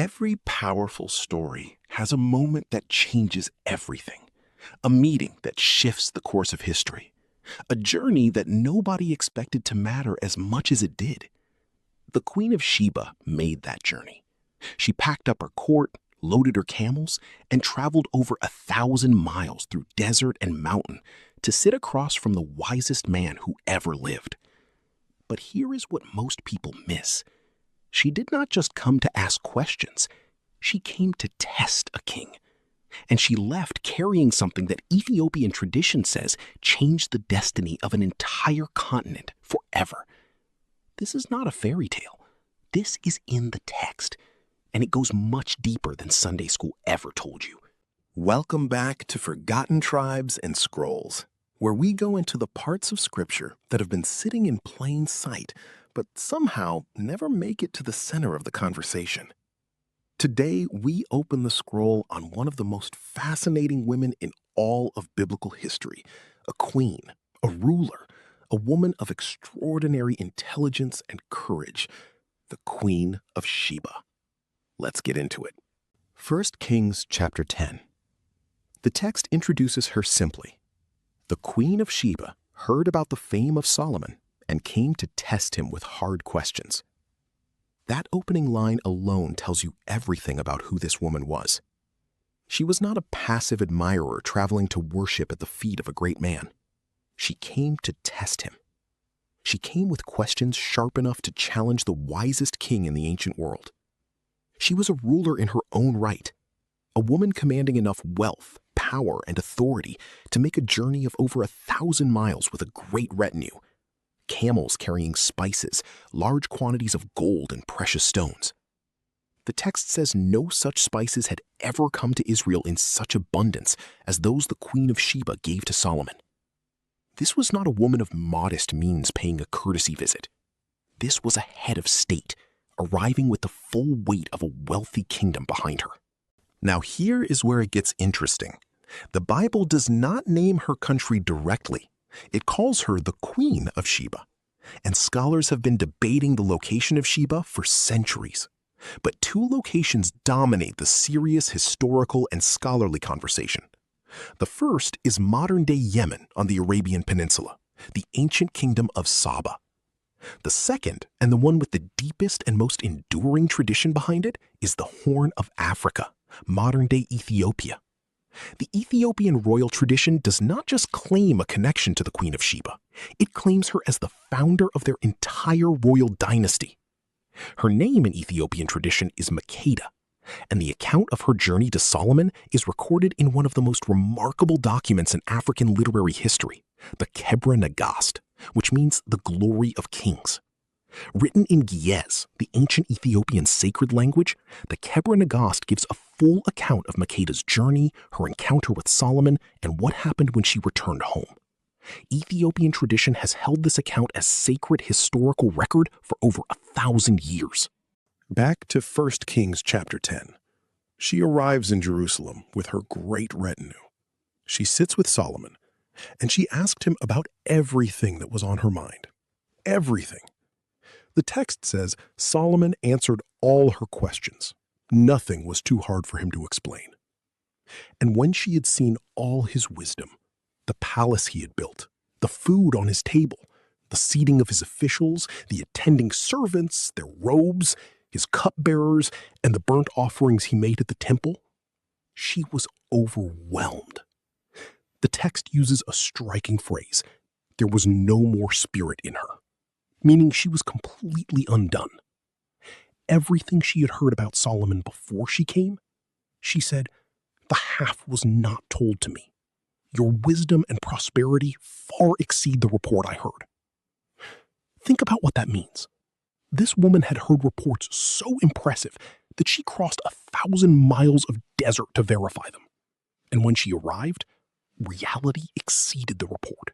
Every powerful story has a moment that changes everything, a meeting that shifts the course of history, a journey that nobody expected to matter as much as it did. The Queen of Sheba made that journey. She packed up her court, loaded her camels, and traveled over 1,000 miles through desert and mountain to sit across from the wisest man who ever lived. But here is what most people miss. She did not just come to ask questions. She came to test a king. And she left carrying something that Ethiopian tradition says changed the destiny of an entire continent forever. This is not a fairy tale. This is in the text, and it goes much deeper than Sunday school ever told you. Welcome back to Forgotten Tribes and Scrolls, where we go into the parts of Scripture that have been sitting in plain sight, but somehow never make it to the center of the conversation. Today, we open the scroll on one of the most fascinating women in all of biblical history, a queen, a ruler, a woman of extraordinary intelligence and courage, the Queen of Sheba. Let's get into it. 1 Kings chapter 10. The text introduces her simply. The Queen of Sheba heard about the fame of Solomon and came to test him with hard questions. That opening line alone tells you everything about who this woman was. She was not a passive admirer traveling to worship at the feet of a great man. She came to test him. She came with questions sharp enough to challenge the wisest king in the ancient world. She was a ruler in her own right, a woman commanding enough wealth, power, and authority to make a journey of over 1,000 miles with a great retinue. Camels carrying spices, large quantities of gold and precious stones. The text says no such spices had ever come to Israel in such abundance as those the Queen of Sheba gave to Solomon. This was not a woman of modest means paying a courtesy visit. This was a head of state, arriving with the full weight of a wealthy kingdom behind her. Now here is where it gets interesting. The Bible does not name her country directly. It calls her the Queen of Sheba, and scholars have been debating the location of Sheba for centuries. But two locations dominate the serious historical and scholarly conversation. The first is modern-day Yemen on the Arabian Peninsula, the ancient kingdom of Saba. The second, and the one with the deepest and most enduring tradition behind it, is the Horn of Africa, modern-day Ethiopia. The Ethiopian royal tradition does not just claim a connection to the Queen of Sheba, it claims her as the founder of their entire royal dynasty. Her name in Ethiopian tradition is Makeda, and the account of her journey to Solomon is recorded in one of the most remarkable documents in African literary history, the Kebra Nagast, which means the glory of kings. Written in Ge'ez, the ancient Ethiopian sacred language, the Kebra Nagast gives a full account of Makeda's journey, her encounter with Solomon, and what happened when she returned home. Ethiopian tradition has held this account as sacred historical record for over 1,000 years. Back to 1 Kings chapter 10. She arrives in Jerusalem with her great retinue. She sits with Solomon, and she asked him about everything that was on her mind. Everything. The text says Solomon answered all her questions. Nothing was too hard for him to explain. And when she had seen all his wisdom, the palace he had built, the food on his table, the seating of his officials, the attending servants, their robes, his cupbearers, and the burnt offerings he made at the temple, she was overwhelmed. The text uses a striking phrase, there was no more spirit in her, meaning she was completely undone. Everything she had heard about Solomon before she came, she said, the half was not told to me. Your wisdom and prosperity far exceed the report I heard. Think about what that means. This woman had heard reports so impressive that she crossed 1,000 miles of desert to verify them. And when she arrived, reality exceeded the report.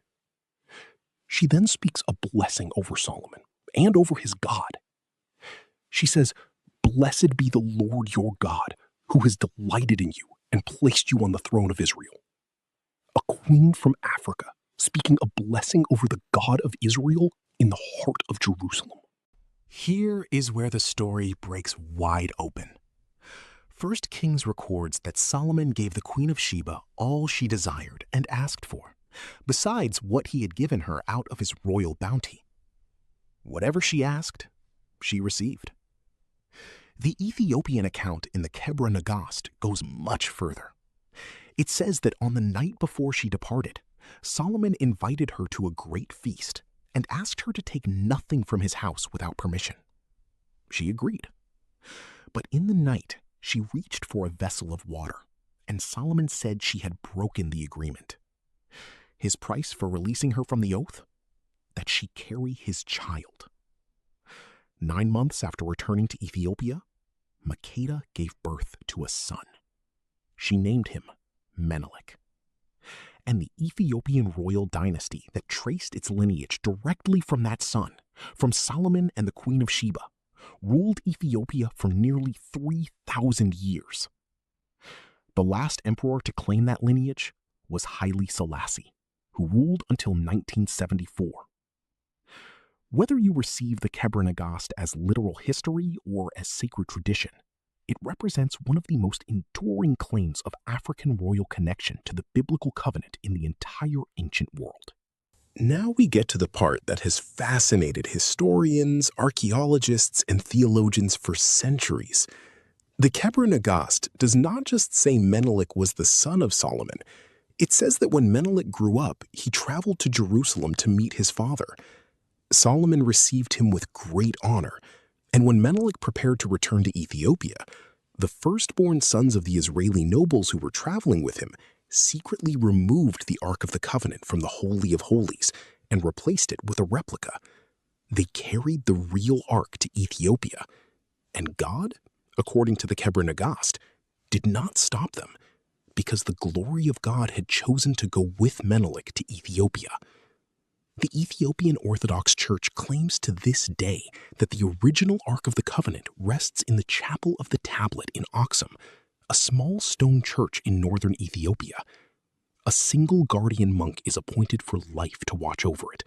She then speaks a blessing over Solomon and over his God. She says, "Blessed be the Lord your God, who has delighted in you and placed you on the throne of Israel." A queen from Africa speaking a blessing over the God of Israel in the heart of Jerusalem. Here is where the story breaks wide open. First Kings records that Solomon gave the Queen of Sheba all she desired and asked for, besides what he had given her out of his royal bounty. Whatever she asked, she received. The Ethiopian account in the Kebra Nagast goes much further. It says that on the night before she departed, Solomon invited her to a great feast and asked her to take nothing from his house without permission. She agreed. But in the night, she reached for a vessel of water, and Solomon said she had broken the agreement. His price for releasing her from the oath? That she carry his child. 9 months after returning to Ethiopia, Makeda gave birth to a son. She named him Menelik. And the Ethiopian royal dynasty that traced its lineage directly from that son, from Solomon and the Queen of Sheba, ruled Ethiopia for nearly 3,000 years. The last emperor to claim that lineage was Haile Selassie, who ruled until 1974. Whether you receive the Kebra Nagast as literal history or as sacred tradition, it represents one of the most enduring claims of African royal connection to the biblical covenant in the entire ancient world. Now we get to the part that has fascinated historians, archaeologists, and theologians for centuries. The Kebra Nagast does not just say Menelik was the son of Solomon. It says that when Menelik grew up, he traveled to Jerusalem to meet his father. Solomon received him with great honor, and when Menelik prepared to return to Ethiopia, the firstborn sons of the Israeli nobles who were traveling with him secretly removed the Ark of the Covenant from the Holy of Holies and replaced it with a replica. They carried the real Ark to Ethiopia, and God, according to the Kebra Nagast, did not stop them because the glory of God had chosen to go with Menelik to Ethiopia. The Ethiopian Orthodox Church claims to this day that the original Ark of the Covenant rests in the Chapel of the Tablet in Aksum, a small stone church in northern Ethiopia. A single guardian monk is appointed for life to watch over it.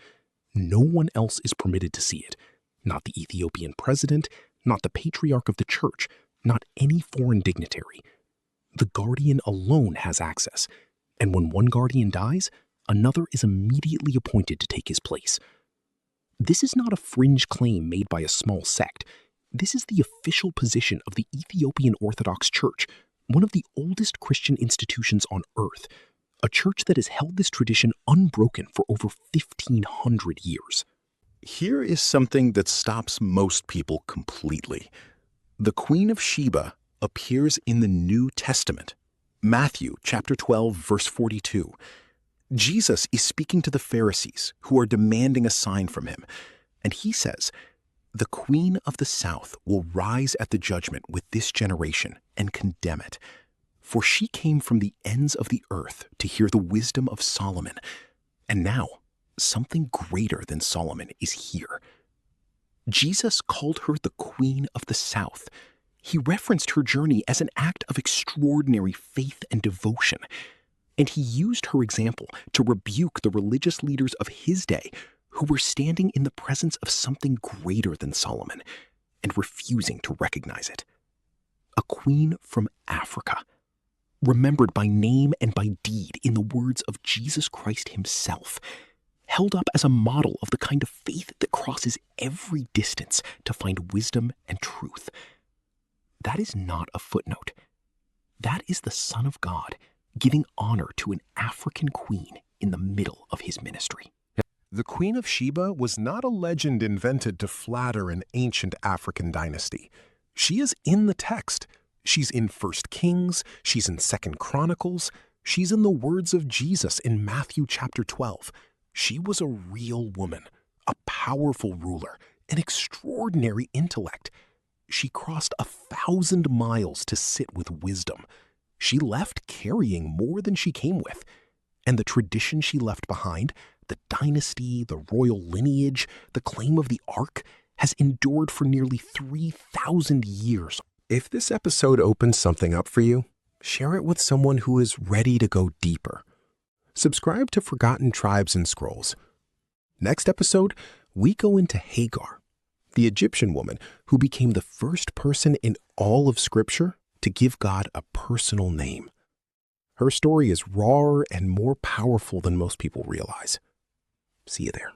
No one else is permitted to see it. Not the Ethiopian president, not the patriarch of the church, not any foreign dignitary. The guardian alone has access, and when one guardian dies, another is immediately appointed to take his place. This is not a fringe claim made by a small sect. This is the official position of the Ethiopian Orthodox Church, one of the oldest Christian institutions on earth, a church that has held this tradition unbroken for over 1,500 years. Here is something that stops most people completely. The Queen of Sheba appears in the New Testament. Matthew chapter 12, verse 42. Jesus is speaking to the Pharisees who are demanding a sign from him, and he says, "The Queen of the South will rise at the judgment with this generation and condemn it. For she came from the ends of the earth to hear the wisdom of Solomon. And now, something greater than Solomon is here." Jesus called her the Queen of the South. He referenced her journey as an act of extraordinary faith and devotion. And he used her example to rebuke the religious leaders of his day who were standing in the presence of something greater than Solomon and refusing to recognize it. A queen from Africa, remembered by name and by deed in the words of Jesus Christ himself, held up as a model of the kind of faith that crosses every distance to find wisdom and truth. That is not a footnote. That is the Son of God giving honor to an African queen in the middle of his ministry. The Queen of Sheba was not a legend invented to flatter an ancient African dynasty. She is in the text. She's in 1 Kings, she's in 2 Chronicles, she's in the words of Jesus in Matthew chapter 12. She was a real woman, a powerful ruler, an extraordinary intellect. She crossed 1,000 miles to sit with wisdom. She left carrying more than she came with. And the tradition she left behind, the dynasty, the royal lineage, the claim of the Ark, has endured for nearly 3,000 years. If this episode opens something up for you, share it with someone who is ready to go deeper. Subscribe to Forgotten Tribes and Scrolls. Next episode, we go into Hagar, the Egyptian woman who became the first person in all of Scripture to give God a personal name. Her story is rawer and more powerful than most people realize. See you there.